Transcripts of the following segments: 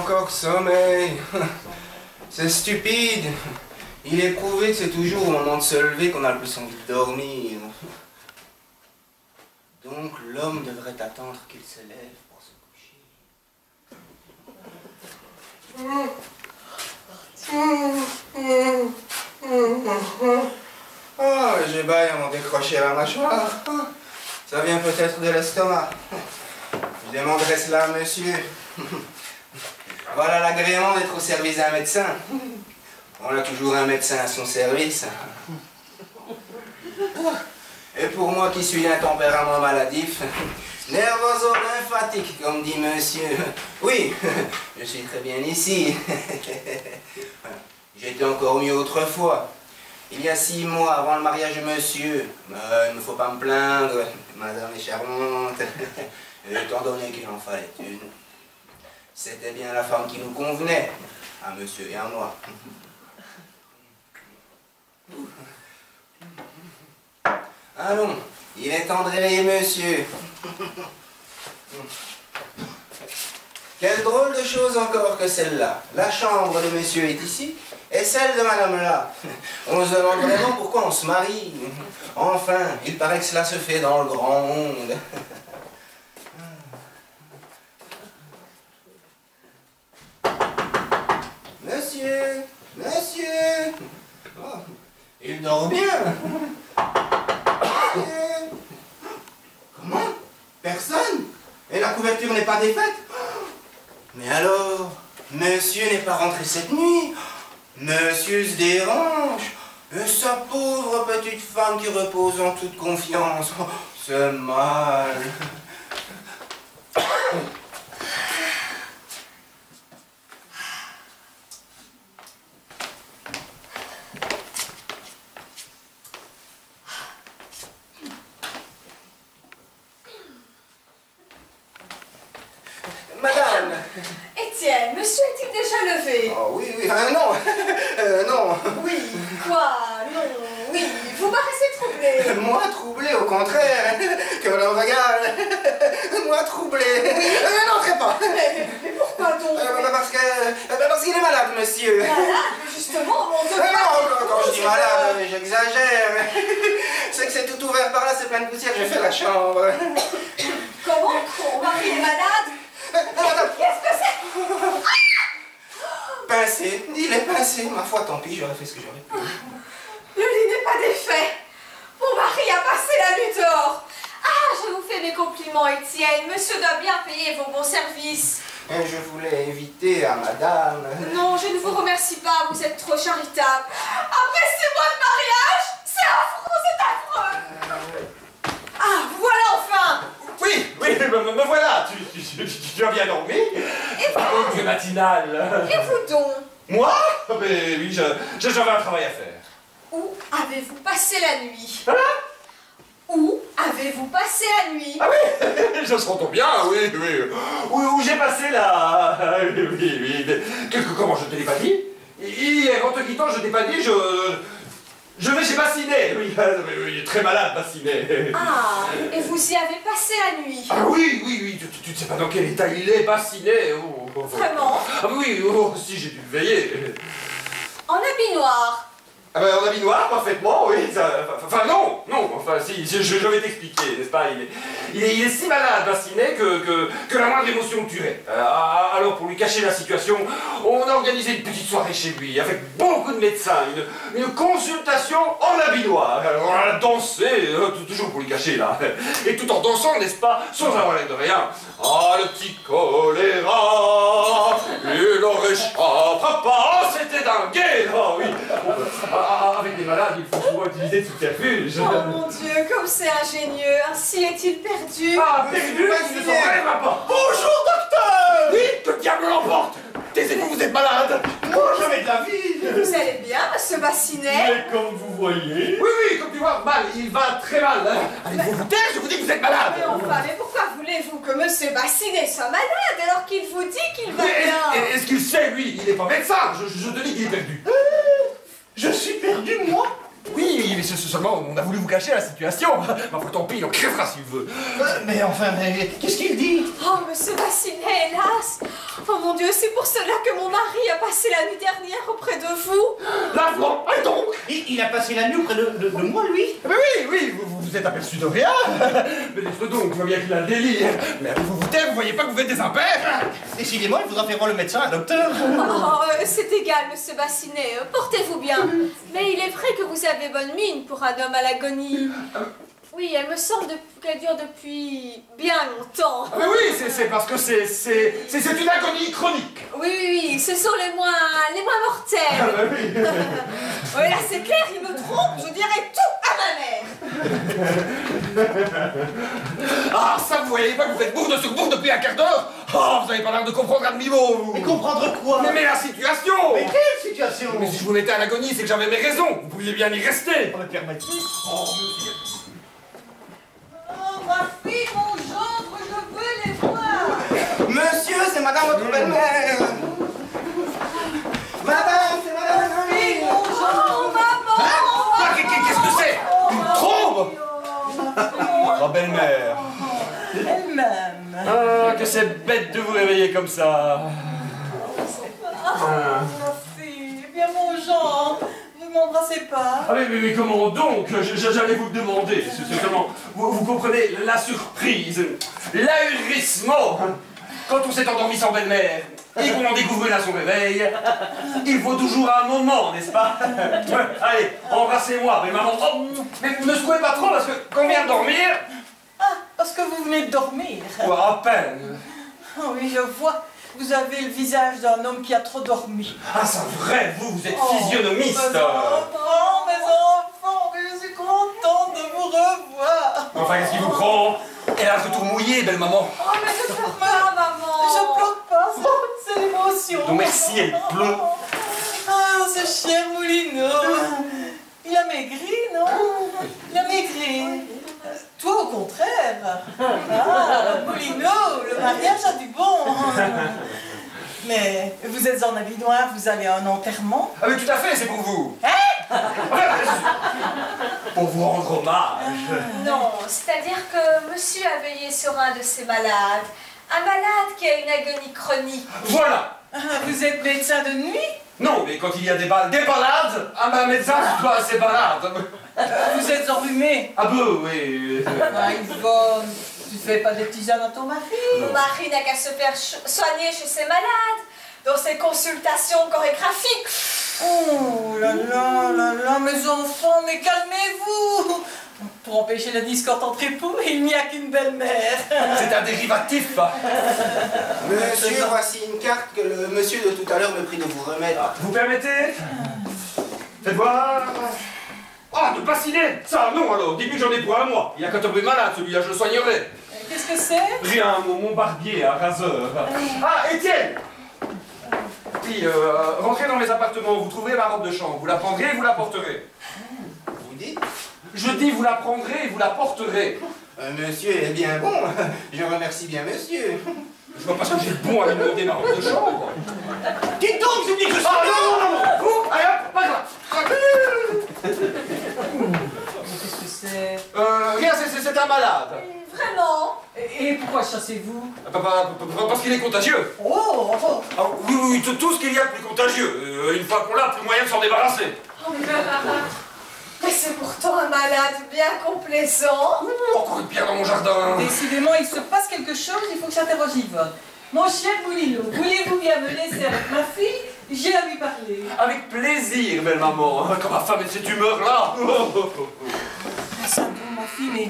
encore sommeil. C'est stupide. Il est prouvé que c'est toujours au moment de se lever qu'on a le plus envie de dormir. Donc l'homme devrait attendre qu'il se lève pour se coucher. Oh, j'ébaille à m'en décrocher la mâchoire. Ça vient peut-être de l'estomac. Je demanderai cela à monsieur. Voilà l'agrément d'être au service d'un médecin. On a toujours un médecin à son service. Et pour moi qui suis d'un tempérament maladif, nervoso-lymphatique, comme dit monsieur. Oui, je suis très bien ici. J'étais encore mieux autrefois. Il y a 6 mois avant le mariage de monsieur. Il ne faut pas me plaindre, madame est charmante. Étant donné qu'il en fallait une. C'était bien la femme qui nous convenait, à monsieur et à moi. Allons, il est temps de réveiller monsieur. Quelle drôle de chose encore que celle-là. La chambre de monsieur est ici, et celle de madame là. On se demande vraiment pourquoi on se marie. Enfin, il paraît que cela se fait dans le grand monde. Monsieur, monsieur. Oh, il dort bien. Comment? Personne? Et la couverture n'est pas défaite? Mais alors, monsieur n'est pas rentré cette nuit? Monsieur se dérange? Et sa pauvre petite femme qui repose en toute confiance? Oh, c'est mal. Madame! Étienne, monsieur est-il déjà levé? Oh oui, oui, non, non. Oui, quoi? Non, oui, vous paraissez troublé. Moi troublé, au contraire. Que l'on regarde. Moi troublé. Oui. N'entrez pas. Mais pourquoi donc? Parce qu'il est malade, monsieur. Malade? Justement, on ne Non, quand je dis malade, j'exagère. C'est que c'est tout ouvert par là, c'est plein de poussière, j'ai fait la chambre. Comment? Mon mari est malade? Qu'est-ce que c'est? Pincé, il est pincé. Ma foi, tant pis, j'aurais fait ce que j'aurais pu. Le lit n'est pas défait. Mon mari a passé la nuit dehors. Ah, je vous fais mes compliments, Étienne. Monsieur doit bien payer vos bons services. Et je voulais éviter à madame. Non, je ne vous remercie pas, vous êtes trop charitable. Après 6 mois de mariage, c'est affreux, c'est affreux. Ah, vous voilà enfin. Oui, me voilà. Tu as bien dormi? Et vous? Dieu matinal. Et vous donc? Moi? Mais oui, j'avais un travail à faire. Où avez-vous passé la nuit? Hein? Où avez-vous passé la nuit? Ah oui, je se rentend bien, oui. Où j'ai passé la... Oui. Comment, je te l'ai pas dit? Hier, en te quittant, je t'ai pas dit, je vais chez Bassinet. Oui, il est très malade, Bassinet. Ah, et vous y avez passé la nuit? Ah oui, tu ne sais pas dans quel état il est, Bassinet. Vraiment? Ah oui, si, j'ai dû le veiller. En habit noir? Ah ben, en habit noir, parfaitement, oui. Enfin, non, enfin, si, je vais t'expliquer, n'est-ce pas? Il est si malade, Bassinet, que la moindre émotion le tuerait. Alors, pour lui cacher la situation, on a organisé une petite soirée chez lui, avec beaucoup de médecins, une consultation en habit noir. Alors, on a dansé, toujours pour lui cacher, là. Et tout en dansant, n'est-ce pas, sans avoir l'air de rien. Ah, le petit choléra, il en réchappera pas, oh, c'était dingue, oh oui. Avec les malades, il faut souvent utiliser de subterfuge. Oh mon Dieu, comme c'est ingénieux. Ainsi est-il perdu? Ah, perdu, il ne s'en relèvera pas. Bonjour, docteur. Oui, que le diable l'emporte. Taisez-vous, vous êtes malade. Moi, j'avais de la vie. Vous allez bien, monsieur Bassinet? Mais comme vous voyez... Oui, comme tu vois, mal, il va très mal. Hein. Allez-vous vous taire, je vous dis que vous êtes malade. Mais enfin, mais pourquoi voulez-vous que monsieur Bassinet soit malade alors qu'il vous dit qu'il va bien? Est-ce qu'il sait, lui? Il n'est pas médecin. Je te dis qu'il est perdu. Je suis perdu, moi? Oui, mais seulement, on a voulu vous cacher la situation. Ma foi, tant pis, on crèvera s'il veut. Mais enfin, qu'est-ce qu'il dit? Oh, monsieur Bassinet, hélas! Oh mon Dieu, c'est pour cela que mon mari a passé la nuit dernière auprès de vous. L'avant, et donc? Il a passé la nuit auprès de moi, lui. Mais oui, vous êtes aperçu de rien. Mais laisse-le donc, je vois bien qu'il a le délire. Mais vous voyez pas que vous êtes des impairs? Décidément, il faudra faire voir le médecin, un docteur. Oh, c'est égal, monsieur Bassinet, portez-vous bien. Mais il est vrai que vous avez bonne mine pour un homme à l'agonie. Oui, elle me semble qu'elle dure depuis bien longtemps. Ah mais oui, c'est parce que c'est une agonie chronique. Oui, ce sont les moins mortels. Ah bah oui. Oui, là c'est clair, il me trompe, je dirais tout à ma mère. Ah, ça, vous voyez pas que vous faites bourde sur bourde depuis un quart d'heure? Oh, vous avez pas l'air de comprendre un demi-mot, vous. Mais comprendre quoi? Mais la situation. Mais quelle situation? Mais si je vous mettais à l'agonie, c'est que j'avais mes raisons. Vous pouviez bien y rester. On me permettez? Oh, monsieur. Oh, ma fille, mon gendre, je veux les voir. Monsieur, c'est madame votre belle-mère. Madame, c'est madame votre Fille, fille. mon gendre, maman. Ah, qu'est-ce que c'est? Une trombe? Ma belle-mère. Elle-même. Ah, que c'est bête de vous réveiller comme ça. Ma fille, eh bien mon gendre, vous ne m'embrassez pas. Ah mais comment donc? J'allais vous le demander. C'est seulement, vous comprenez la surprise, l'ahurissement. Quand on s'est endormi sans belle-mère et qu'on en découvre une à son réveil, il faut toujours un moment, n'est-ce pas? Allez, embrassez-moi, mais maman. Oh, mais ne secouez pas trop parce que quand on vient de dormir... Ah, parce que vous venez de dormir. Quoi, à peine. Oh oui, je vois. Vous avez le visage d'un homme qui a trop dormi. Ah, c'est vrai, vous êtes physionomiste. Mes enfants, mais je suis contente de vous revoir. Enfin, qu'est-ce qui vous prend? Elle a un retour mouillé, belle maman. Oh, mais je pleure pas, maman. Je pleure pas, c'est l'émotion. Non, merci, elle pleure. Ah, ce cher Moulineau. Il a maigri, non? Il a maigri. Toi, au contraire. Ah, Moulineau, le mariage a du bon. Mais vous êtes en habit noir, vous allez à un enterrement? Ah, mais tout à fait, c'est pour vous. Hein? Pour vous rendre hommage. Non, c'est-à-dire que monsieur a veillé sur un de ses malades. Un malade qui a une agonie chronique. Voilà. Ah, vous êtes médecin de nuit? Non, mais quand il y a des balades, un médecin se doit à ses balades. Vous êtes enrhumé? Ah peu, oui. Ah, Yvonne, tu fais pas des tisanes à ton mari? Mon mari n'a qu'à se faire soigner chez ses malades, dans ses consultations chorégraphiques. Oh là là, mes enfants, mais calmez-vous! Pour empêcher la discorde entre époux, il n'y a qu'une belle-mère. C'est un dérivatif. Monsieur, voici une carte que le monsieur de tout à l'heure me prie de vous remettre. Vous permettez? Faites voir. Ah, de Bassinet. Ça, non alors, dites-lui que j'en ai pour un mois. Il y a qu'à tomber malade, celui-là, je le soignerai. Qu'est-ce que c'est? Rien, mon barbier, un raseur. Ah, Étienne. Oui, rentrez dans mes appartements, vous trouverez ma robe de chambre. Vous la prendrez et vous la porterez. Vous dites? Je dis, vous la prendrez et vous la porterez. Monsieur est bien bon. Je remercie bien monsieur. Je vois pas ce que j'ai de bon à lui demander ma robe de chambre. Dites donc, je vous dis que je suis... Ah non. Vous, allez hop, pas grave. Qu'est-ce que c'est? Rien, c'est un malade. Vraiment? Et pourquoi chassez-vous? Parce qu'il est contagieux. Oh! Ah, oui, tout ce qu'il y a de plus contagieux. Une fois qu'on l'a, plus moyen de s'en débarrasser. Mais c'est pourtant un malade bien complaisant. Encore une pierre dans mon jardin. Décidément, il se passe quelque chose, il faut que j'interroge Yvonne. Mon cher Moulineau, voulez-vous bien me laisser avec ma fille? J'ai à lui parler. Avec plaisir, belle maman. Quand ma femme est de cette humeur-là. Ah, ça va, ma fille, mais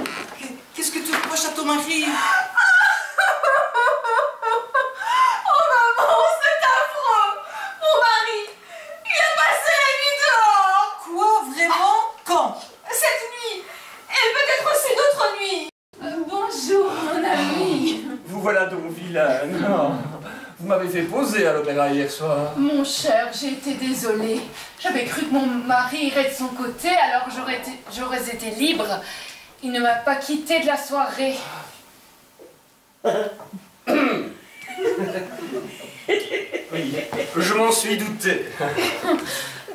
qu'est-ce que tu reproches à ton mari? Oh maman, c'est affreux. Mon mari, il a passé la nuit dehors. Quoi, vraiment? Quand? Cette nuit, et peut-être aussi d'autres nuits. Bonjour, mon ami. Vous voilà donc vilaine. Vous m'avez fait poser à l'opéra hier soir. Mon cher, j'ai été désolée. J'avais cru que mon mari irait de son côté, alors j'aurais été libre. Il ne m'a pas quittée de la soirée. Oui, je m'en suis douté.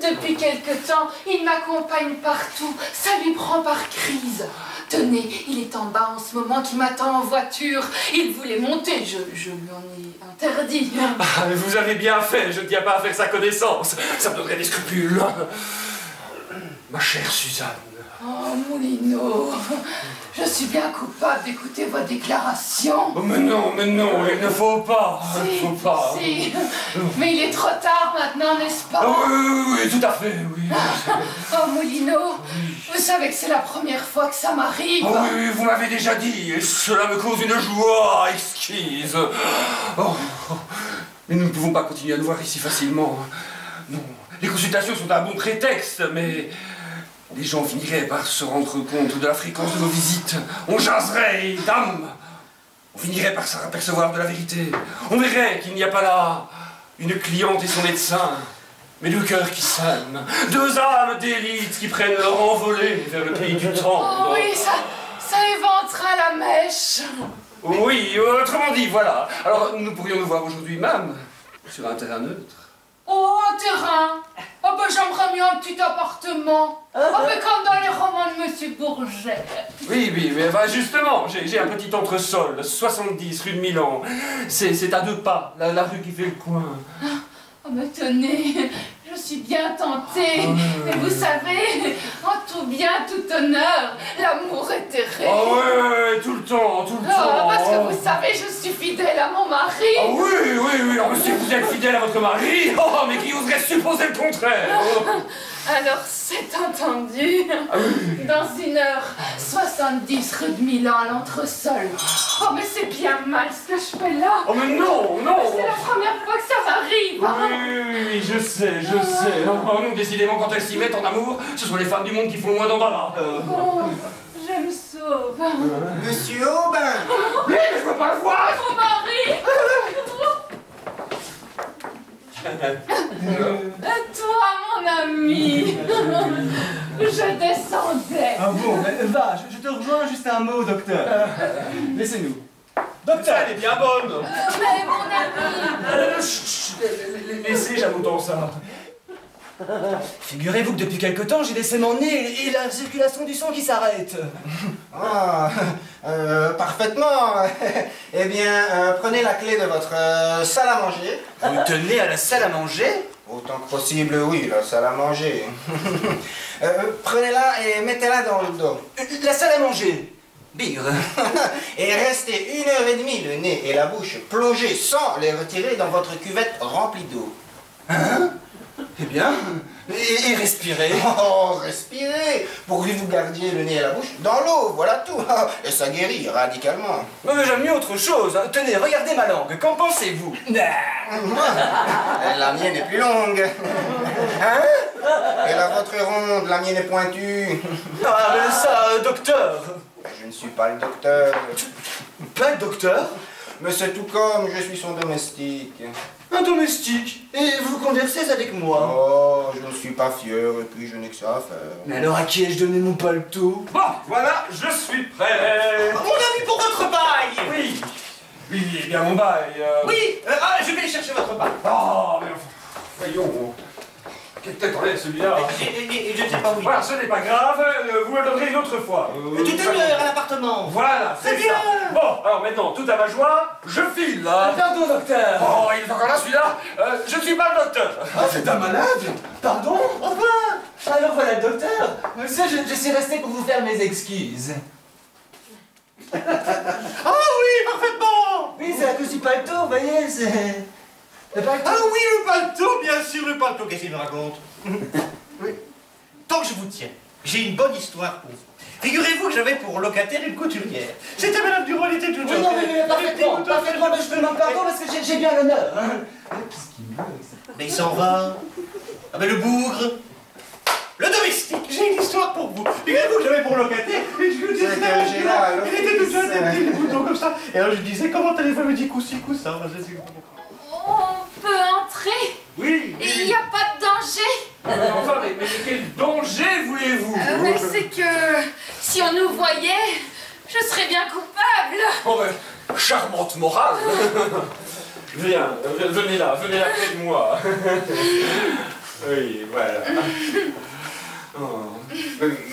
Depuis quelque temps, il m'accompagne partout. Ça lui prend par crise. Tenez, il est en bas en ce moment qui m'attend en voiture. Il voulait monter, je lui en ai interdit. Ah, mais vous avez bien fait, je ne tiens pas à faire sa connaissance. Ça me donnerait des scrupules. Ma chère Suzanne. Oh, Moulineau, je suis bien coupable d'écouter vos déclarations. Oh, mais non, il ne faut pas. Si, Il ne faut pas. si. Mais il est trop tard maintenant, n'est-ce pas? Ah, oui, tout à fait, oui. Oh, Moulineau, vous savez que c'est la première fois que ça m'arrive. Oh, oui, vous m'avez déjà dit, et cela me cause une joie exquise. Oh, mais nous ne pouvons pas continuer à nous voir ici facilement. Non, les consultations sont un bon prétexte, mais les gens finiraient par se rendre compte de la fréquence de nos visites. On jaserait, et dame, on finirait par s'apercevoir de la vérité. On verrait qu'il n'y a pas là une cliente et son médecin, mais deux cœurs qui s'aiment, deux âmes d'élite qui prennent leur envolée vers le pays du temps. Oh oui, ça éventera la mèche. Oui, autrement dit, voilà. Alors, nous pourrions nous voir aujourd'hui même, sur un terrain neutre. Oh, un terrain. Oh, ben j'aimerais mieux un petit appartement. Oh, mais comme dans les romans de Monsieur Bourget. Oui, mais bah, justement, j'ai un petit entresol, 70 rue de Milan. C'est à 2 pas, la rue qui fait le coin. Oh, mais tenez, je suis bien tentée. Mais vous savez, en tout bien, tout honneur, l'amour est terré. Oh ouais, tout le temps. Oh, parce que vous savez, je suis fidèle à mon mari. Ah oui, alors si vous êtes fidèle à votre mari, oh, mais qui oserait supposer le contraire? Alors, c'est entendu. Dans 1h70 rue de Milan, à l'entresol. Oh, mais c'est bien mal ce que je fais là. Oh, mais non. C'est la première fois que ça m'arrive. Oui, je sais. Oh, non, décidément, quand elles s'y mettent en amour, ce sont les femmes du monde qui font le moins d'embarras. Oh, je me sauve. Monsieur Aubin! Oui, mais je veux pas le voir! Mon mari. Toi, mon ami. Je descendais. Ah bon, va, je te rejoins, juste un mot, docteur. Laissez-nous. Docteur! Elle est bien bonne! Mais mon ami. Laissez, j'aime autant ça. Figurez-vous que depuis quelque temps, j'ai laissé mon nez et la circulation du sang qui s'arrête. Ah, parfaitement. Eh bien, prenez la clé de votre salle à manger. Vous tenez à la salle à manger? Autant que possible, oui, la salle à manger. Prenez-la et mettez-la dans le dos. La salle à manger? Bigre. Et restez 1h30 le nez et la bouche plongés sans les retirer dans votre cuvette remplie d'eau. Hein? Eh bien, et respirez. Oh, respirez, pour que vous gardiez le nez et la bouche dans l'eau, voilà tout. Et ça guérit radicalement. Mais j'aime mieux autre chose. Tenez, regardez ma langue, qu'en pensez-vous? La mienne est plus longue. Hein? Et la vôtre est ronde, la mienne est pointue. Ah, mais ça, docteur. Je ne suis pas le docteur. Pas le docteur? Mais c'est tout comme je suis son domestique. Un domestique? Et vous conversez avec moi? Oh, je ne suis pas fier et puis je n'ai que ça à faire. Mais alors à qui ai-je donné mon paletot? Bon, voilà, je suis prêt. Mon ami, pour votre bail! Oui, eh bien mon bail. Oui, je vais chercher votre bail. Oh, mais voyons. Quelle tête enlève celui-là? Et je ne sais pas où il Voilà, ce n'est pas grave, vous me le donnerez une autre fois. Tout à l'heure, à l'appartement. Voilà, c'est bien. ça. Bon, alors maintenant, tout à ma joie, je file. Pardon, docteur. Oh, il est encore là celui-là. Je ne suis pas le docteur. Ah, c'est un malade? Pardon? Enfin, alors voilà le docteur. Monsieur, je suis resté pour vous faire mes excuses. Ah oui, parfaitement! Oui, c'est à cause du paletot, vous voyez, c'est... Le paletot. Ah oui, le paletot, bien sûr, le paletot, qu'est-ce qu'il me raconte? Oui. Tant que je vous tiens, j'ai une bonne histoire pour vous. Figurez-vous que j'avais pour locataire une couturière. C'était Madame Durand, elle était toute Oui, non, mais parfaitement, mais je te demande pardon parce que j'ai bien l'honneur. Hein. Qu'est-ce qu'il meurt? Mais il s'en va. Ah ben le bougre. Le domestique, j'ai une histoire pour vous. Figurez-vous que j'avais pour locataire et je lui disais, C'est que j'ai là, elle était toute jeune, elle avait des boutons comme ça. Et alors je lui disais, comment allez-vous? Elle me dit, coup-ci, coup-ça. On peut entrer. Oui. Il n'y a pas de danger. Enfin, mais quel danger voulez-vous? Mais c'est que si on nous voyait, je serais bien coupable. Oh, mais charmante morale. Viens, venez là près de moi. Oui, voilà. Oh.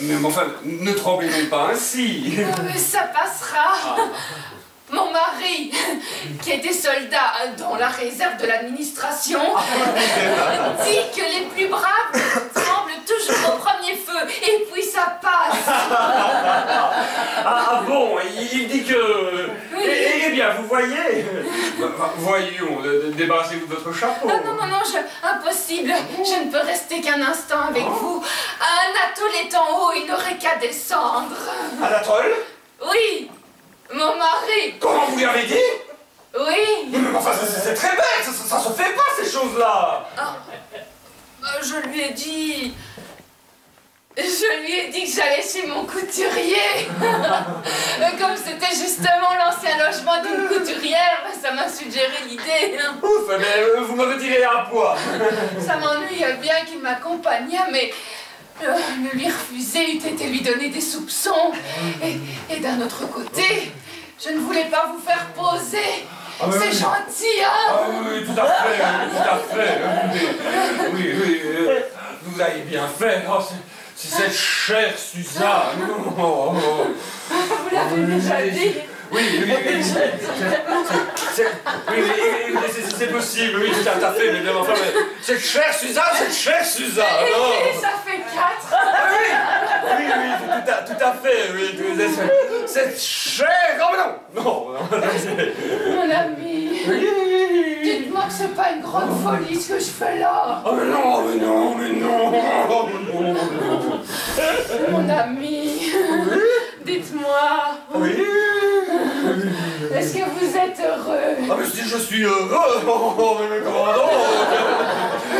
Mais enfin, ne tremblez donc pas ainsi. Oh, mais ça passera. Mon mari, qui était soldat dans la réserve de l'administration, dit que les plus braves tremblent toujours au premier feu, et puis ça passe. Ah bon, il dit que... Oui. Eh bien, vous voyez... Voyons, débarrassez-vous de votre chapeau. Ah non, impossible. Je ne peux rester qu'un instant avec vous. Anatole est en haut, il n'aurait qu'à descendre. Anatole? Oui, mon mari. Comment vous lui avez dit? Oui. Mais enfin, c'est très bête, ça se fait pas ces choses-là. Je lui ai dit que j'allais chez mon couturier. Comme c'était justement l'ancien logement d'une couturière, ça m'a suggéré l'idée. Ouf, mais vous me retirez un poids. Ça m'ennuyait bien qu'il m'accompagnât, mais le lui refuser eût été lui donner des soupçons. Et d'un autre côté, je ne voulais pas vous faire poser. Ah, c'est gentil, hein? Ah oui, tout à fait. Oui, vous avez bien fait. Oh, c'est cette chère Suzanne. Vous l'avez déjà dit. Oui, c'est possible, oui, tout à fait, mais bien enfin, cette chère Suzanne. Et ça fait 4. Oui, tout à fait, oui, cette chère... Oh, mais non. Mon ami, dites-moi que c'est pas une grande folie ce que je fais là. Oh, mais non. Mon ami, dites-moi. Oui. Est-ce que vous êtes heureux? Ah, mais si je suis heureux, mais comment donc?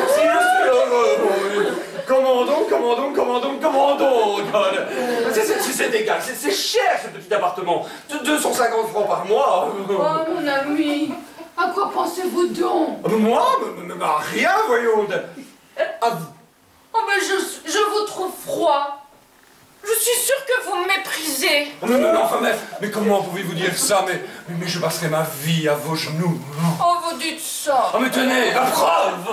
Si je suis heureux, comment donc? C'est égal, c'est cher ce petit appartement, 250 francs par mois. Oh mon ami, à quoi pensez-vous donc? Moi? Mais rien, voyons. À vous. Oh mais je vous trouve froid. Je suis sûre que vous me méprisez. Non, enfin, mais comment pouvez-vous dire ça? Mais je passerai ma vie à vos genoux. Oh, vous dites ça. Oh, mais tenez, la preuve.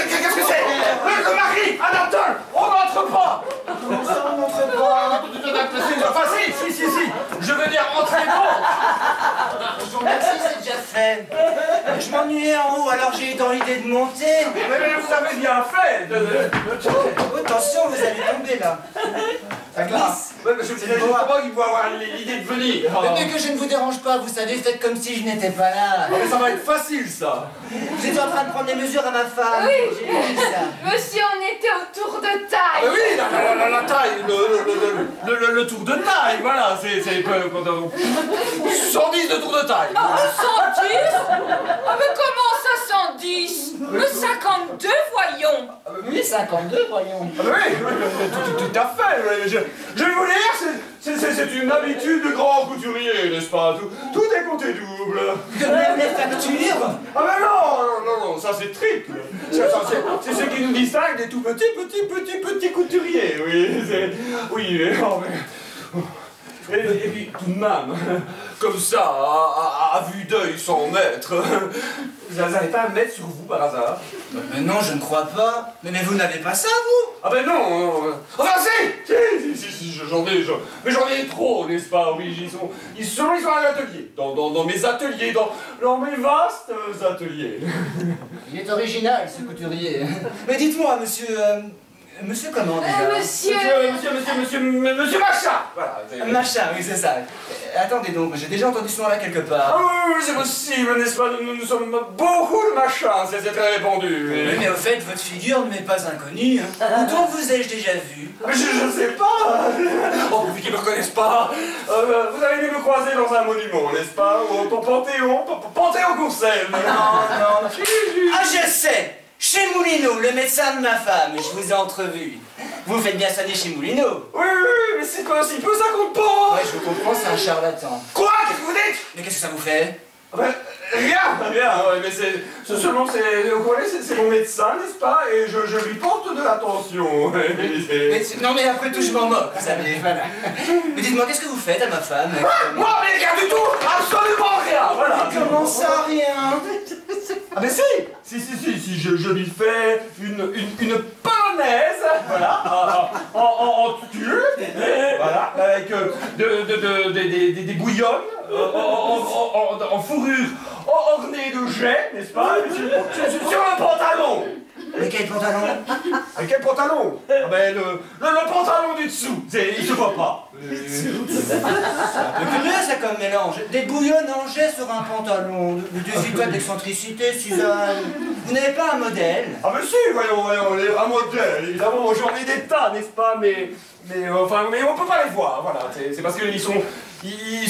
Qu'est-ce que c'est? Le mari, Anatole, on n'entre pas. Comment ça, on n'entre pas? Enfin, si, je veux dire, entrez donc. Je vous remercie, c'est déjà fait. Je m'ennuyais en haut, alors j'ai eu dans l'idée de monter. Mais vous avez bien fait. Attention, vous allez tomber là. Ça glisse. Je sais pas qu'il faut avoir l'idée de venir. Mais que je ne vous dérange pas, vous savez, faites comme si je n'étais pas là. Mais ça va être facile, ça. J'étais en train de prendre des mesures à ma femme. Oui. J'ai vu ça. Monsieur, on était au tour de Ah, taille. mais oui, la taille, le tour de taille, voilà, c'est 110 de tour de taille. 110? Ah mais comment ça 110? Le 52, voyons. Oui, 52, voyons. Ah, oui, tout à fait. Je vais vous dire, c'est une habitude de grand couturier, n'est-ce pas? Tout est compté double. Même les factures. Ah mais non, ça c'est triple. C'est ce qui nous distingue des tout petits couturiers, oui. Oui, mais non, mais... Et puis tout de même, comme ça, à vue d'œil, sans mettre, vous n'avez pas à me mettre sur vous par hasard? Mais non, je ne crois pas. Mais vous n'avez pas ça, vous? Ah ben non. Enfin si, j'en ai trop, n'est-ce pas? Oui, ils sont à l'atelier, dans mes ateliers, dans mes vastes ateliers. Il est original, ce couturier. Mais dites-moi, monsieur... Monsieur comment déjà? Monsieur Machin. Voilà. Machin, oui, c'est ça. Attendez donc, j'ai déjà entendu ce nom-là quelque part. Ah oui, c'est possible, n'est-ce pas? Nous sommes beaucoup de machins, c'est très répandu. Oui, mais au fait, votre figure ne m'est pas inconnue. Où donc vous ai-je déjà vu? Mais je sais pas. Oh, pour qui ne me reconnaissent pas, vous avez dû me croiser dans un monument, n'est-ce pas? Au Panthéon-Courcelles. Non. Ah, je sais! Chez Moulineau, le médecin de ma femme, je vous ai entrevu. Vous faites bien soigner chez Moulineau. Oui, mais c'est pas si peu, ça compte pas. Ouais, je vous comprends, c'est un charlatan. Quoi? Qu'est-ce que vous dites? Mais qu'est-ce que ça vous fait? Rien, ouais, mais c'est mon médecin, n'est-ce pas? Et je lui porte de l'attention. Non, mais après tout, je m'en moque, vous savez, voilà. Mais dites-moi, qu'est-ce que vous faites à ma femme? Moi, mais rien du tout, absolument rien, voilà. Comment ça, rien? Ah ben si, je lui fais une polonaise, voilà, en tulle, voilà, avec des bouillonnes, en fourrure ornée de jais, n'est-ce pas, sur le pantalon. Mais quel pantalon? Mais quel pantalon? Ah ben le pantalon du dessous, il se voit pas. Le curieux, c'est comme mélange. Des bouillonnes en jet sur un pantalon. Le désitat d'excentricité, Suzanne. Vous n'avez pas un modèle? Ah mais si, voyons, un modèle, évidemment, j'en ai des tas, n'est-ce pas, mais on peut pas les voir, voilà, c'est parce qu'ils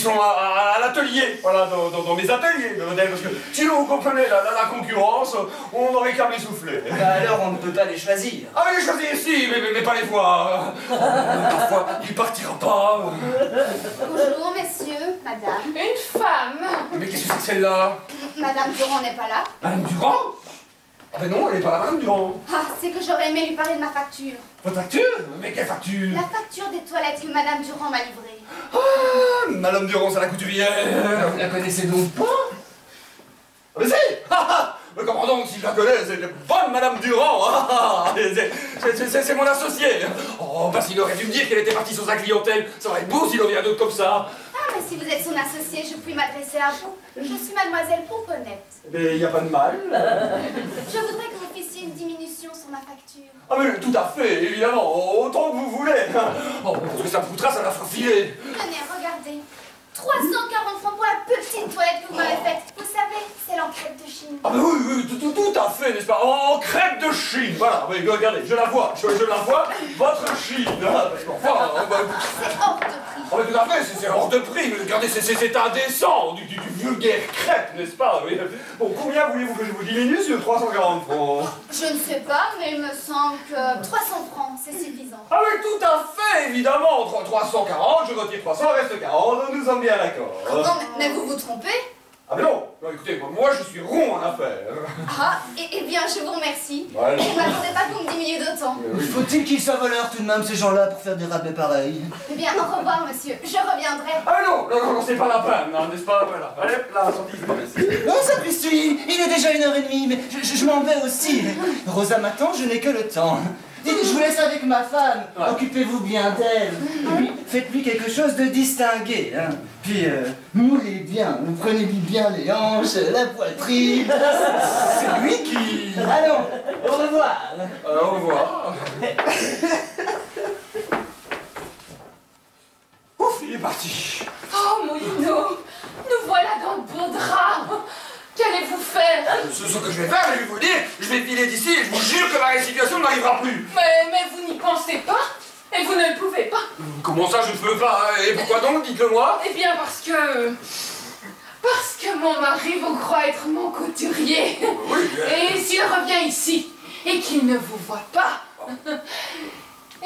sont à l'atelier, voilà, dans mes ateliers, le modèle, parce que sinon vous comprenez, la concurrence, on n'aurait qu'à les souffler. Bah alors on ne peut pas les choisir. Ah mais les choisir si, mais pas les voir. Parfois, il partira pas. Bonjour, messieurs, madame. Une femme. Mais qu'est-ce que c'est que celle-là? Madame Durand n'est pas là. Madame Durand? Ah ben non, elle est pas là, Madame Durand. Ah, c'est que j'aurais aimé lui parler de ma facture. Votre facture? Mais quelle facture? La facture des toilettes que Madame Durand m'a livrée. Ah, Madame Durand, c'est la couturière. Vous la connaissez donc pas? Ah mais si! Mais comment donc, si je la connais, c'est une bonne Madame Durand. C'est mon associé. Oh, parce qu'il aurait dû me dire qu'elle était partie sur sa clientèle. Ça aurait été beau s'il en vient d'autres comme ça. Ah, mais si vous êtes son associé, je puis m'adresser à vous. Je suis Mademoiselle Pouponnette. Mais il n'y a pas de mal. Je voudrais que vous fissiez une diminution sur ma facture. Ah mais tout à fait, évidemment, autant que vous voulez. Oh, parce que ça me coûtera, ça la fera filer. Tenez, regardez. 340 francs pour la petite toilette que vous m'avez faite. Vous savez, c'est en crêpe de Chine. Ah mais oui, tout à fait, n'est-ce pas? En crêpe de Chine, voilà, oui, regardez, je la vois, votre Chine. Enfin, C'est hors de prix. ah mais tout à fait, c'est hors de prix, mais regardez, c'est indécent, du vulgaire crêpe, n'est-ce pas? Oui. Bon, combien voulez-vous que je vous diminue sur 340 francs? Je ne sais pas, mais il me semble que 300 francs, c'est suffisant. Ah oui, tout à fait, évidemment, 340, je retire 300, reste 40, nous sommes bien d'accord. Non, mais vous vous trompez. Ah mais non, écoutez, moi je suis rond en affaires. Ah, eh bien, je vous remercie. Ouais. Je ne m'attendais pas que vous me diminuiez d'autant. Faut-il qu'ils soient voleurs tout de même, ces gens-là, pour faire des rabais pareils? Eh bien, au revoir, monsieur. Je reviendrai. Ah non, c'est pas la peine, hein, n'est-ce pas? Voilà. Allez, là, sortie. Non, sapristi, il est déjà 1h30, mais je m'en vais aussi. Rosa m'attend, je n'ai que le temps. Dites, je vous laisse avec ma femme, Ouais. Occupez-vous bien d'elle. Et puis, faites-lui quelque chose de distingué, hein. Puis, moulez bien, prenez-lui bien les hanches, la poitrine. C'est lui qui... Allons, au revoir. Au revoir. Ouf, il est parti. Oh, Moulineau, nous voilà dans de beaux draps. Qu'allez-vous faire? Ce que je vais faire, je vais vous dire, je vais filer d'ici et je vous jure que ma situation n'arrivera plus. Mais vous n'y pensez pas? Et vous ne le pouvez pas? Comment ça, je ne peux pas? Et pourquoi donc, dites-le-moi? Eh bien, parce que mon mari vous croit être mon couturier. Oui, Et s'il revient ici et qu'il ne vous voit pas,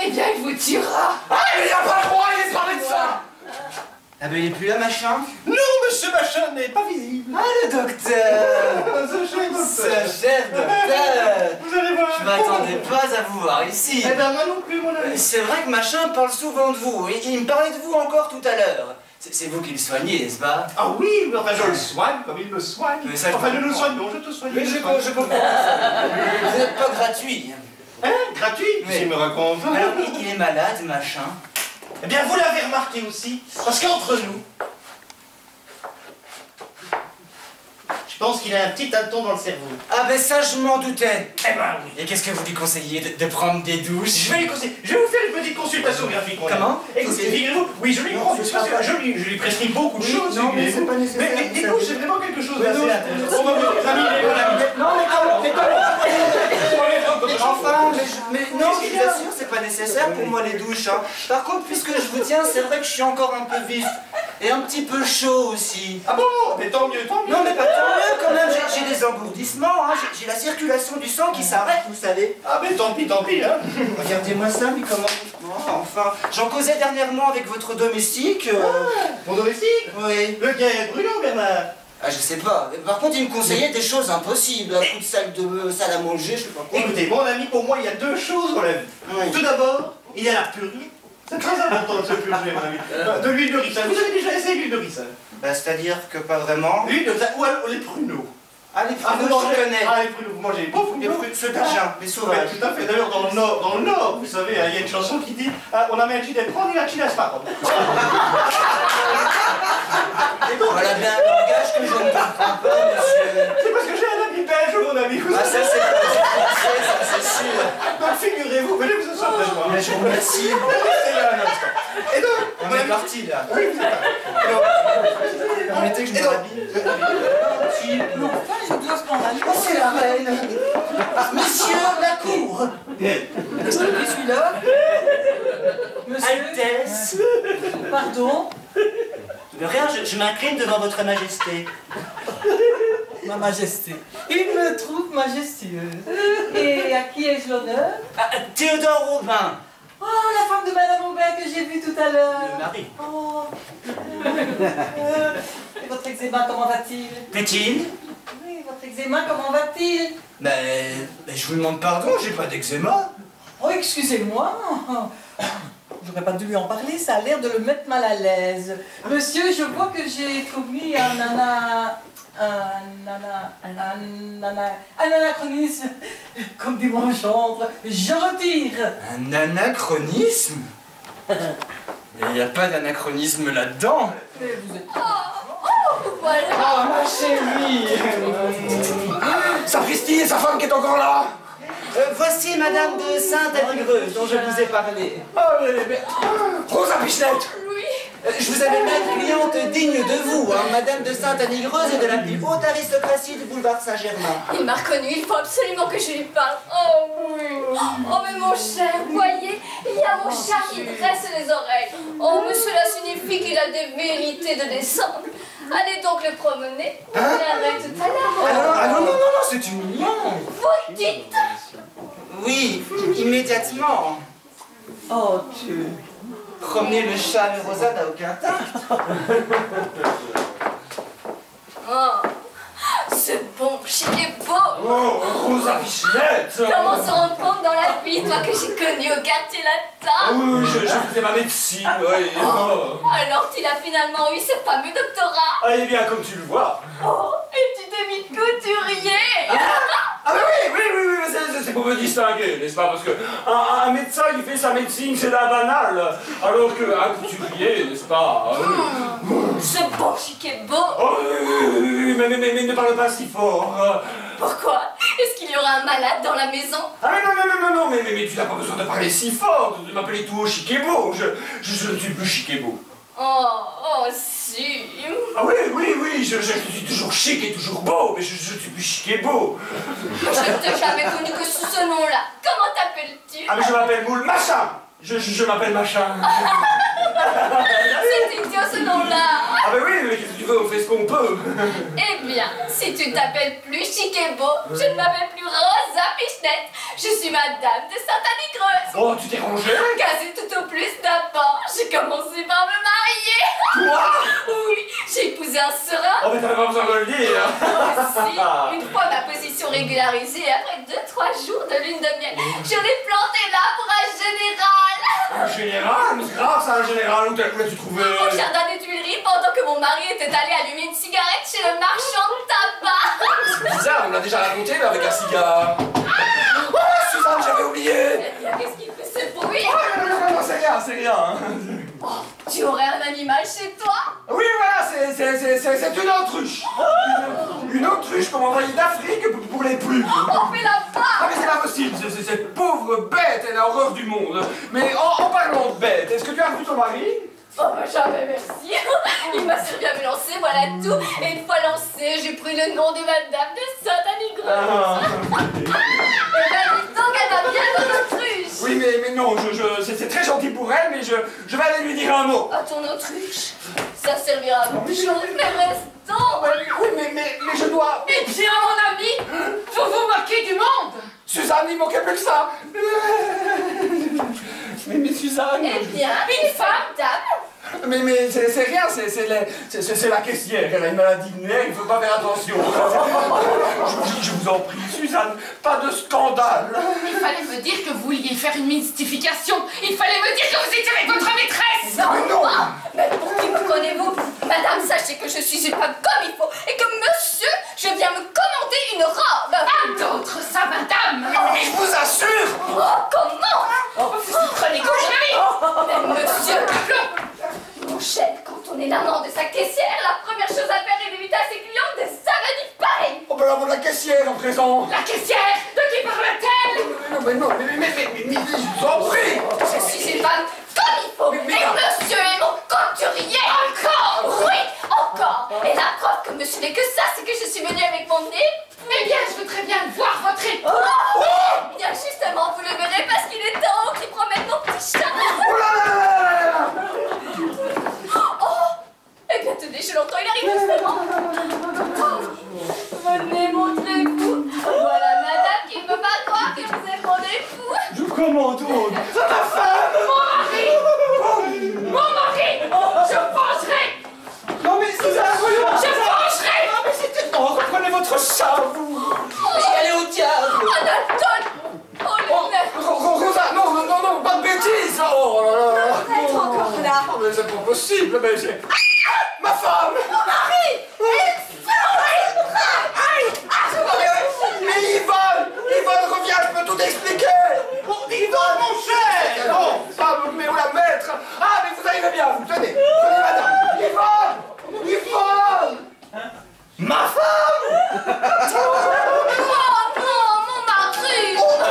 eh bien, il vous tuera. Ah, il n'y a pas le droit, il est parlé de ça. Ah ben, il est plus là, machin? Non, monsieur Machin n'est pas visible. Ah, le docteur! Ce cher docteur. Ce cher docteur! Vous allez voir. Je m'attendais pas à vous voir ici. Eh ben, moi non plus, mon ami. C'est vrai que Machin parle souvent de vous. Il me parlait de vous encore tout à l'heure. C'est vous qui le soignez, n'est-ce pas? Ah oui, mais enfin, je le soigne comme il me soigne. Mais ça, je Enfin, nous nous comprends. soignons, je te soigne. Mais je comprends. Vous n'êtes pas gratuit. Hein? Gratuit? Oui. Il me raconte. Alors, il est malade, Machin. Eh bien, vous l'avez remarqué aussi, parce qu'entre nous, je pense qu'il a un petit tâton dans le cerveau. Ah ben ça, je m'en doutais. Eh ben oui. Et qu'est-ce que vous lui conseillez de prendre des douches? Je vais vous faire une petite consultation graphique. mon ami. Comment? Écoutez, figurez-vous, oui, je lui Non, prends, c'est parce pas- que je lui prescris beaucoup de choses. non, mais figurez-vous. c'est pas nécessaire, Mais vous des savez. douches, c'est vraiment quelque chose Mais d'assez non, intéressant. Bon, mes amis, mon ami. Non, mais enfin, mais non, Qu'est-ce je qu'il vous y a? assure, c'est pas nécessaire pour moi les douches. Hein. Par contre, puisque je vous tiens, c'est vrai que je suis encore un peu vif. Et un petit peu chaud aussi. Ah bon? Mais tant mieux, tant mieux. Non, mais pas tant mieux quand même, j'ai des engourdissements, hein. J'ai la circulation du sang qui s'arrête, vous savez. Ah mais tant pis, hein. Regardez-moi ça, mais comment... Oh, enfin, j'en causais dernièrement avec votre domestique. Mon domestique? Oui. Lequel? Bruno, Bernard? Ah, je sais pas. Par contre, il me conseillait des choses impossibles. Un coup de salle à manger, je sais pas quoi. Écoutez, mon ami, pour moi, il y a deux choses dans la vie. Oui. Tout d'abord, il y a la purge. C'est très important de se purger, mon ami. De l'huile de ricin. Vous avez déjà essayé l'huile de ricin? Bah, c'est-à-dire que pas vraiment. L'huile de ricin, ou alors les pruneaux. Ah, les Ah, vous pruneaux, je mangez, connais. ah, les pruneaux, vous mangez les bons Les pruneaux. fruits ceux d'Agen, les sauvages. Tout à fait. D'ailleurs, dans le Nord, vous savez, il y a une chanson qui dit on a mis un gilet prendre, il a un gilet asparame. Voilà bien un langage que je ne comprends pas, monsieur. C'est parce que j'ai un ami belge, mon ami. Vous Ah, ça, savez. c'est pas du français, ça, c'est sûr. Donc, figurez-vous, venez vous asseoir près de moi. Mais je vous remercie. Restez là un instant. Et donc, On est parti, là. oui, vous êtes là. Permettez que je me rhabille. Mais enfin, je dois scandaliser. Oh, c'est la reine. Monsieur la cour. Qui suis-là? Monsieur? Altesse. Pardon? De rien, je m'incline devant votre majesté. Ma majesté. Il me trouve majestueuse. Et à qui ai-je l'honneur? Ah, Théodore Aubin. Oh, la femme de Madame Aubin que j'ai vue tout à l'heure. Le mari. Oh. Et votre eczéma, comment va-t-il? Plaît-il? Oui, votre eczéma, comment va-t-il? Ben, je vous demande pardon, j'ai pas d'eczéma. Oh, excusez-moi. J'aurais pas dû lui en parler, ça a l'air de le mettre mal à l'aise. Monsieur, je vois que j'ai commis un anachronisme, comme dit mon gendre. Je retire. Un anachronisme? Il n'y a pas d'anachronisme là-dedans. Mais vous êtes... Voilà. Oh, ma chérie. Sapristi et sa femme qui est encore là. Voici Madame de Sainte-Aligreuse dont je vous ai parlé. Oh, mais... Rosa Pichenette. Louis. Je vous avais mis une cliente digne de vous, hein, Madame de Sainte-Aligreuse et de la plus haute aristocratie du boulevard Saint-Germain. Il m'a reconnu, il faut absolument que je lui parle. Oh oui. Oh mais mon cher, voyez, il y a mon chat qui dresse les oreilles. Oh mais cela signifie qu'il a des vérités de décembre. Allez donc le promener. On viendrait tout à l'heure. Ah non, c'est humiliant. Vous dites. Oui, immédiatement. Oh, Dieu. Promener le chat à Rosa n'a aucun tact. Oh, ce bon chic beau. Oh, Rosa Pichenette. Comment se rendre compte dans la vie, toi que j'ai connu au quartier latin? Oui, je faisais ma médecine, oui. Oh. Alors qu'il a finalement eu ce fameux doctorat. Ah, eh bien, comme tu le vois. Oh, et tu t'es mis couturier. Ah mais oui, c'est pour me distinguer, n'est-ce pas? Parce que un médecin qui fait sa médecine, c'est d'un banal. Alors qu'un couturier, n'est-ce pas? Ce bon chic est beau. Oh, oui, mais ne parle pas si fort. Pourquoi? Est-ce qu'il y aura un malade dans la maison? Ah mais non, mais tu n'as pas besoin de parler si fort, de m'appeler tout haut chic et beau. Je ne suis plus chic et beau. Oh, si. Ah oui, je suis toujours chic et toujours beau, mais je suis plus chic et beau. Je ne t'ai jamais connu que sous ce nom-là. Comment t'appelles-tu? Ah mais je m'appelle Moule Machin. Je m'appelle Machin. C'est idiot ce nom-là. Ah mais oui, mais qu'est-ce que tu veux, on fait ce qu'on peut. Eh bien, si tu t'appelles plus chic et beau, je ne m'appelle plus Rosa Pichenette. Je suis Madame de Sainte-Aligreuse. Oh, tu t'es rangé? Quasi tout au plus d'abord, j'ai commencé par me marier. Toi? Oui, j'ai épousé un serein. Oh mais t'avais pas besoin de le dire. Aussi, une fois ma position régularisée, après 2-3 jours de lune de miel, je l'ai planté là pour un général. Un général? Mais c'est grave ça, un général, où l'as-tu trouvé? Au jardin des Tuileries, pendant que mon mari était allé allumer une cigarette chez le marchand de tabac. C'est bizarre, on l'a déjà raconté, mais avec un cigare. Oh, Suzanne, j'avais oublié. Eh bien, qu'est-ce qui fait ce bruit? Oh, non, c'est rien. Oh, tu aurais un animal chez toi? Oui, voilà, c'est une autruche. Une autruche qu'on m'a envoyée d'Afrique pour les plumes. On fait la part. Ah mais c'est pas possible, cette pauvre bête, elle a horreur du monde. Mais en parlant de bête, est-ce que tu as vu ton mari? Oh bah jamais merci. Il m'a servi à me lancer, voilà tout. Et une fois lancé, j'ai pris le nom de Madame de Sainte-Aligreuse. Eh ben dis donc, elle va bien ton autruche. Oui mais non, c'est très gentil pour elle, mais je vais aller lui dire un mot. Ah, ton autruche, ça servira à beaucoup de choses, mais restons. Oui mais je dois... Eh bien mon ami, vous vous moquez du monde. Suzanne, il manquait plus que ça. Mais Suzanne... Eh bien, une femme, dame. Mais c'est rien, c'est la caissière, elle a une maladie de nerfs, il faut pas faire attention. Je vous en prie, Suzanne, pas de scandale. Il fallait me dire que vous vouliez faire une mystification. Il fallait me dire que vous étiez avec votre maîtresse. Non, mais pour qui me connaissez-vous? Madame, sachez que je suis une femme comme il faut et que monsieur, je viens me commander une robe. Pas d'autre, ça, madame. Mais je vous assure! Oh, comment? Vous prenez goût, Mais monsieur, mon chef, quand on est l'amant de sa caissière, la première chose à faire est d'éviter à ses clients des avenirs pareils. Oh ben là, la caissière en présent. La caissière, de qui parle-t-elle? Mais, je vous en prie. Je suis une femme comme il faut. Et monsieur est mon couturier. Encore? Oui, encore. Et la preuve que monsieur n'est que ça, c'est que je suis venue avec mon nez. Eh bien, je voudrais bien voir votre époux. Oh, bien justement, vous le verrez parce qu'il est temps qu'il promène mon petit chat. Oh là là là là là. Oh, eh bien tenez, je l'entends, il arrive justement. Venez, montrez-vous. Voilà madame qui ne peut pas croire que vous êtes mon époux. Je commande. C'est ma femme. Mon mari, je pencherai. Non mais Suzanne, voyons. Je pencherai. Non mais c'était... Non, reprenez votre chat, vous. Allez au diable. Oh, Dalton. Oh, le nez. Rosa, non, pas de bêtises. Oh là là là. Vous êtes encore là. Oh, mais c'est pas possible, mais j'ai... Ma femme. Mon mari. Mais Yvonne, reviens, je peux tout expliquer. Bon, Yvonne, mon cher! Non, pas mais où la mettre? Ah, mais vous arrivez bien, vous tenez madame. Yvonne. Ma femme! Oh non, mon mari. Oh non.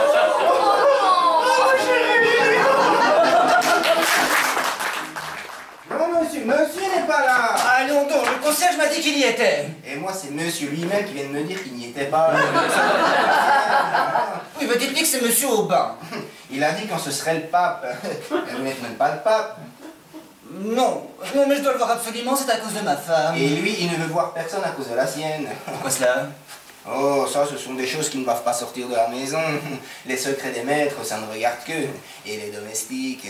Non, monsieur n'est pas là. Allons donc, le concierge m'a dit qu'il y était. Et moi, c'est monsieur lui-même qui vient de me dire qu'il n'y était pas. Oui, mais dites-lui que c'est monsieur Aubin. Il a dit quand ce serait le pape. Mais vous n'êtes même pas le pape. Non, mais je dois le voir absolument, c'est à cause de ma femme. Et lui, il ne veut voir personne à cause de la sienne. Pourquoi cela? Oh, ça, ce sont des choses qui ne doivent pas sortir de la maison. Les secrets des maîtres, ça ne regarde que. Et les domestiques.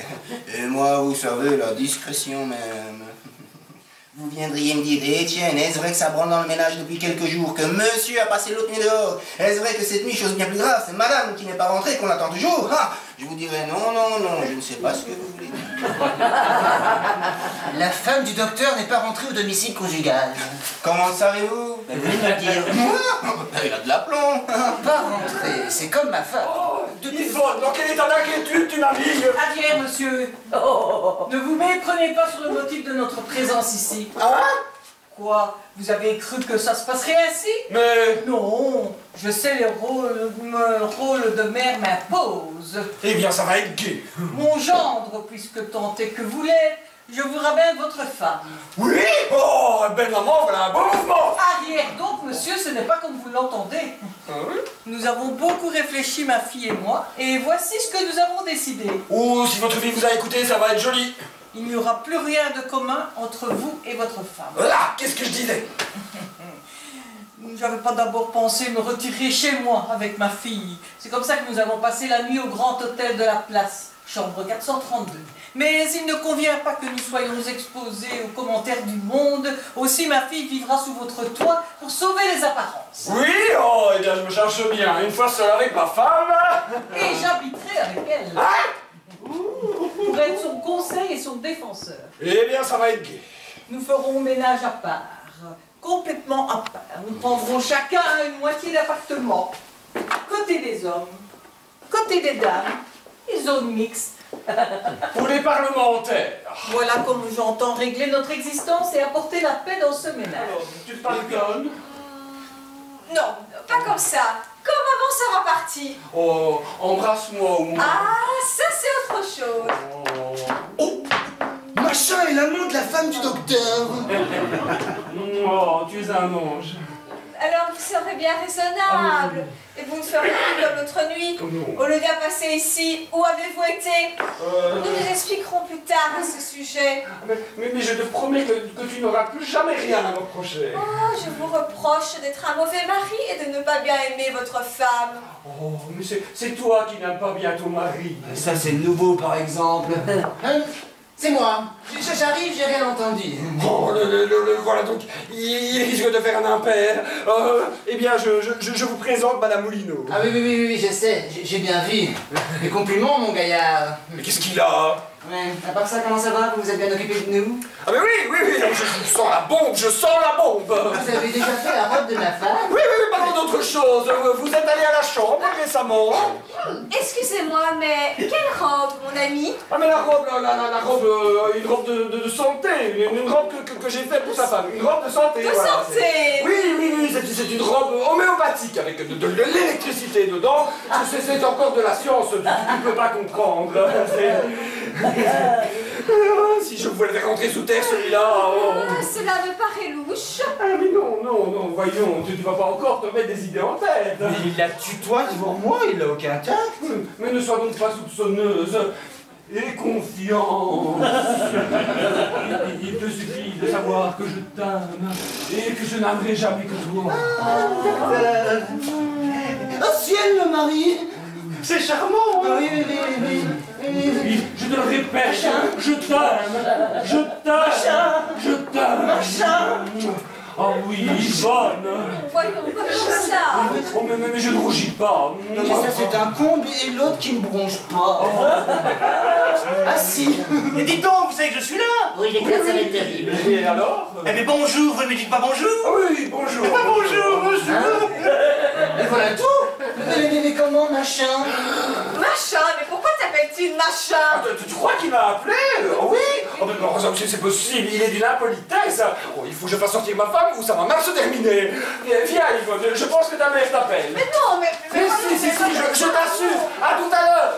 Et moi, vous savez, la discrétion même. Vous viendriez me dire, eh tiens, est-ce vrai que ça branle dans le ménage depuis quelques jours, que monsieur a passé l'autre nuit dehors? Est-ce vrai que cette nuit, chose bien plus grave, c'est madame qui n'est pas rentrée, qu'on attend toujours? Ah, je vous dirais non, je ne sais pas ce que vous voulez dire. La femme du docteur n'est pas rentrée au domicile conjugal. Comment le savez-vous? Vous venez de me le dire. Il a de l'aplomb. Pas rentrée, c'est comme ma femme. Yvonne, dans quel état d'inquiétude tu navigues? Arrière, monsieur. Ne vous méprenez pas sur le motif de notre présence ici. Quoi? Vous avez cru que ça se passerait ainsi? Mais... Non, je sais le rôle de mère m'impose. Eh bien, ça va être gai. Mon gendre, puisque tant est que vous l'êtes, je vous ramène votre femme. Oui? Oh, belle maman, voilà un beau mouvement. Arrière donc, monsieur, ce n'est pas comme vous l'entendez. Nous avons beaucoup réfléchi, ma fille et moi, et voici ce que nous avons décidé. Oh, si votre fille vous a écouté, ça va être joli. Il n'y aura plus rien de commun entre vous et votre femme. Voilà, qu'est-ce que je disais? J'avais pas d'abord pensé me retirer chez moi avec ma fille. C'est comme ça que nous allons passer la nuit au grand hôtel de la place, chambre 432. Mais il ne convient pas que nous soyons exposés aux commentaires du monde. Aussi ma fille vivra sous votre toit pour sauver les apparences. Oui, oh, eh bien, je me cherche bien. Une fois seule avec ma femme. Et j'habiterai avec elle. Pour être son conseil et son défenseur. Eh bien, ça va être gai. Nous ferons ménage à part, complètement à part. Nous prendrons chacun une moitié d'appartement. Côté des hommes, côté des dames, et zone mixte. Pour les parlementaires. Voilà comme j'entends régler notre existence et apporter la paix dans ce ménage. Alors, tu te pardonnes? Non, pas comme ça. Comme avant sa repartie. Oh, embrasse-moi au moins. Ah, ça c'est autre chose. Oh. Machin est l'amant de la femme du docteur. Oh, tu es un ange. Alors vous serez bien raisonnable. Et vous ne ferez plus comme l'autre nuit. Oh non. Au lieu de passer ici, où avez-vous été? Nous nous expliquerons plus tard à ce sujet. Mais je te promets que tu n'auras plus jamais rien à me reprocher. Oh, je vous reproche d'être un mauvais mari et de ne pas bien aimer votre femme. Oh, mais c'est toi qui n'aimes pas bien ton mari. Ça, c'est nouveau, par exemple. C'est moi. J'arrive, j'ai rien entendu. Oh, voilà donc, il risque de faire un impair. Eh bien, je vous présente Madame Moulineau. Ah oui, je sais, j'ai bien vu. Les compliments, mon gaillard. Mais qu'est-ce qu'il a? Ouais, à part ça, comment ça va? Vous vous êtes bien occupé de nous? Ah mais oui, je sens la bombe, je sens la bombe. Vous avez déjà fait la robe de ma femme? Oui, parlons d'autre chose. Vous êtes allé à la chambre récemment. Excusez-moi, mais quelle robe, mon ami? Ah mais la robe, une robe de santé, une robe que j'ai faite pour sa femme, une robe de santé. De voilà, santé! Oui, c'est une robe homéopathique avec de l'électricité dedans. C'est encore de la science, tu ne peux pas comprendre. Si je pouvais le faire rentrer sous terre, celui-là. Oh. Cela me paraît louche. Ah mais non, voyons, tu ne vas pas encore te mettre des idées en tête. Mais il la tutoie devant moi, il n'a aucun tact. Mais ne sois donc pas soupçonneuse. Et confiance. Il te suffit de savoir que je t'aime et que je n'aimerai jamais que toi. Oh ciel, le mari! C'est charmant, hein? Oui. Oui, je te le répète, je t'aime, je t'aime. Ah oui, bonne. Voyons ça. Oh, mais je ne rougis pas. Non, mais ça c'est un comble et l'autre qui ne bronche pas. Ah si! Mais dis donc, vous savez que je suis là? Oui, l'éclaireur est terrible. Et alors? Eh mais bonjour, vous ne me dites pas bonjour? Ah oui, bonjour. Ah, bonjour. Et voilà tout! Mais comment, machin? Machin, mais pourquoi t'appelles-tu machin? Tu crois qu'il m'a appelé? Oui. Oh, mais non, c'est possible, il est d'une impolitesse. Oh, il faut que je fasse sortir ma femme ou ça va mal se terminer. Viens, Yvonne, je pense que ta mère t'appelle. Mais non, mais Si, je t'assure. À tout à l'heure.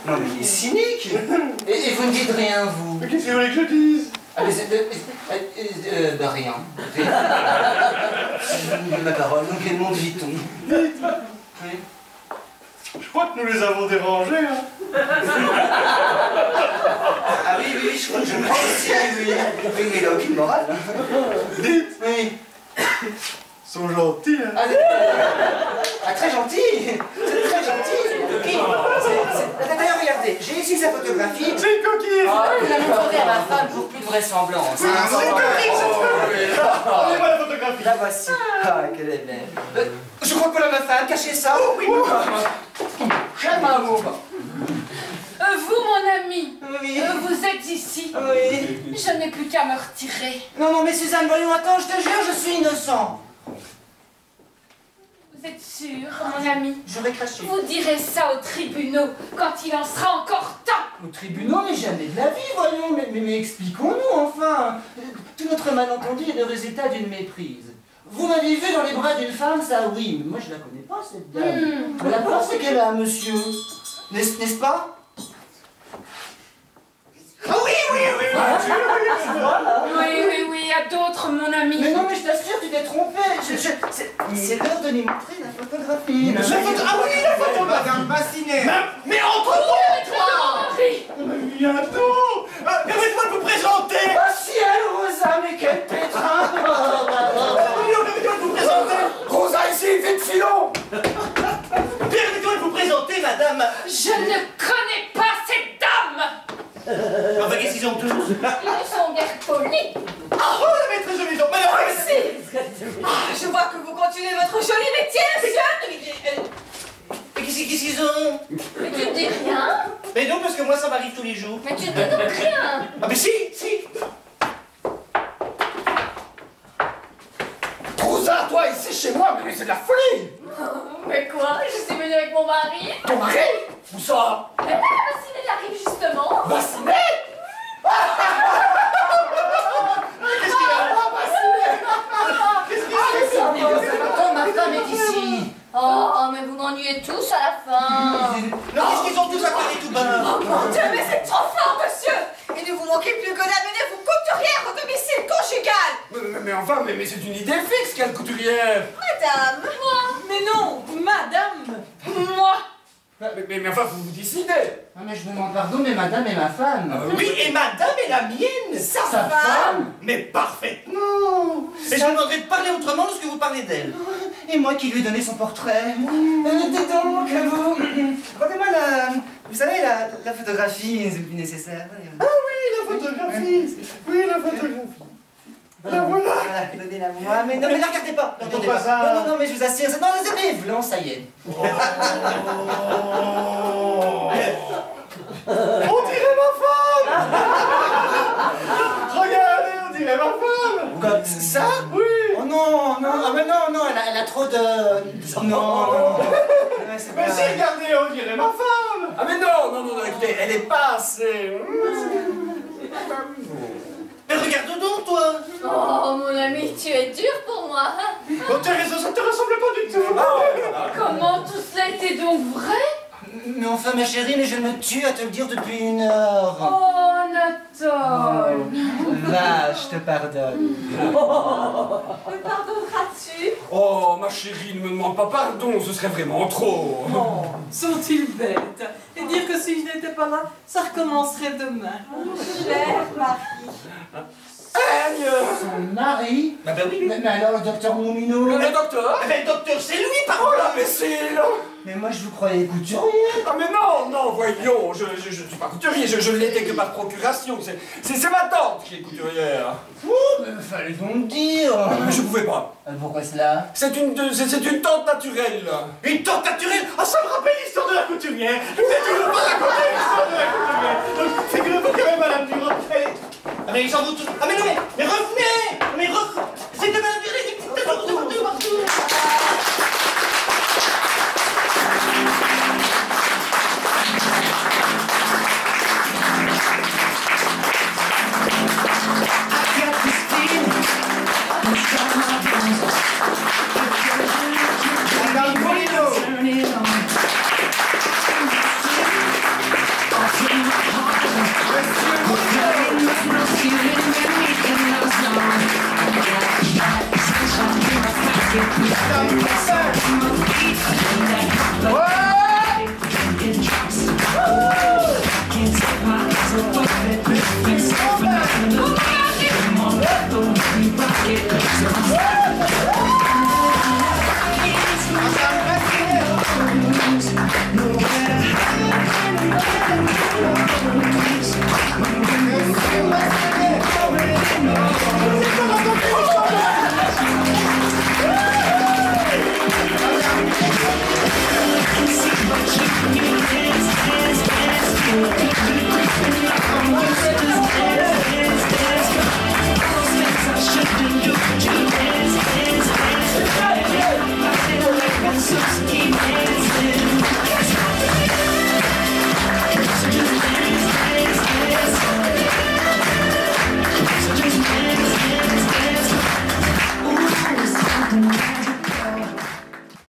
Non mais il est cynique! Et vous ne dites rien, vous? Mais qu'est-ce que vous voulez que je dise? Ah mais rien. Ma parole, donc quel monde vit-on? Oui. Je crois que nous les avons dérangés, hein. Ah oui, je crois aussi, oui. Mais il a aucune morale. Dites, Oui. ils sont gentils, hein. Ah, très gentil! C'est très gentil! Oui. D'ailleurs, regardez, j'ai ici sa photographie. C'est une coquille. Vous la montrerez à ma femme pour plus de vraisemblance. C'est une coquille, Donnez-moi la photographie. La voici. Ah, quelle est belle. Je crois que voilà ma femme, cachez ça. Oh oui, j'aime un mot. Vous, mon ami, Oui. vous êtes ici. Oui. Je n'ai plus qu'à me retirer. Non, mais Suzanne, voyons, attends, je te jure, je suis innocent. Vous êtes sûr, mon ami? J'aurais craché. Vous direz ça aux tribunaux quand il en sera encore temps. Au tribunal, mais jamais de la vie, voyons. Mais expliquons-nous, enfin. Tout notre malentendu est le résultat d'une méprise. Vous m'avez vu dans les bras d'une femme, ça oui, mais moi je la connais pas, cette dame. Mais la preuve, c'est qu'elle a un monsieur. N'est-ce pas? Ah oui. Oui, à d'autres, mon ami. Mais non, mais je t'assure, tu t'es trompé. C'est l'heure de lui montrer la photographie. La photo, ah oui, la photo, Madame Bassinet. Mais entre-nous. Henri. Bientôt. Permettez-moi de vous présenter. Oh ciel, Rosa, mais quel pétrin. Permettez-moi de vous présenter. Rosa, ici, vite, filons. Permettez-moi de vous présenter, madame. Je ne connais pas cette dame. Enfin, qu'est-ce qu'ils ont tous? Ils sont guère polis. Oh, la maîtresse de maison. Madame. Je vois que vous continuez votre joli métier, monsieur. Mais qu'est-ce qu'ils ont? Mais tu ne dis rien. Mais non, parce que moi, ça m'arrive tous les jours. Mais tu ne dis donc rien. Ah, mais si. Rosa, toi, ici, chez moi, mais c'est de la folie. Mais quoi? Je suis venue avec mon mari. Ton mari? Où ça? Mais là, Bassinet arrive justement. Bassinet? Attends, ma femme est ici. Oh, mais vous m'ennuyez tous à la fin. Non, qu'est-ce qu'ils ont tous à parler tout bas? Oh mon Dieu, mais c'est trop fort, monsieur. Il ne vous manquez plus que d'amener vos couturières au domicile conjugal. Mais enfin, mais c'est une idée fixe, quelle couturière. Madame. Mais non, madame. Moi. Mais enfin, vous vous décidez. Ah, mais je demande pardon, mais madame est ma femme. Oui, et madame est la mienne. Sa Sa femme. femme? Mais parfaitement. Et je vous demanderai de parler autrement lorsque vous parlez d'elle. Et moi qui lui ai donné son portrait. Dites donc, vous... Rendez-moi la... Vous savez, la photographie, c'est le plus nécessaire. Ah oui, la photographie. Oui, la photographie. La voilà. Donnez-la moi. Mais non, mais la regardez pas. Regardez Pourquoi pas. ça? Non, mais je vous assure. Non, c'est blanc, ça y est. On dirait ma femme. Regardez, on dirait ma femme. Quoi, ça? Oui. Oh non, ah mais non, elle a trop de... Non. Ouais, c'est Mais pas- si, regardez, on dirait ma femme. Ah mais non, écoutez, elle est pas assez... Mais regarde donc, toi. Oh, mon ami, tu es dur pour moi, hein? Oh, t'as raison, ça te ressemble pas du tout. Comment tout cela était donc vrai? Mais enfin, ma chérie, mais je me tue à te le dire depuis 1 heure. Oh, Anatole! Va, je te pardonne. Me pardonneras-tu? Oh, ma chérie, ne me demande pas pardon, ce serait vraiment trop. Oh, sont-ils bêtes? Et dire que si je n'étais pas là, ça recommencerait demain. Cher mari. Son mari? Ah ben oui. Mais alors, le docteur Moumino? Le docteur? Mais le docteur, c'est lui, Oh par contre. l'imbécile! Mais moi, je vous croyais couturier. Ah mais non, voyons, je suis pas couturier, je l'étais que par procuration, c'est ma tante qui est couturière. Oh, mais fallait donc dire. Mais je pouvais pas. Pourquoi cela? C'est une tante naturelle. Une tante naturelle. Ah, ça me rappelle l'histoire de la couturière. Je vous ai toujours pas raconté l'histoire de la couturière. Donc, figurez-vous que même Madame Durand, elle est... Ah mais ils en vont tous... Ah mais non, mais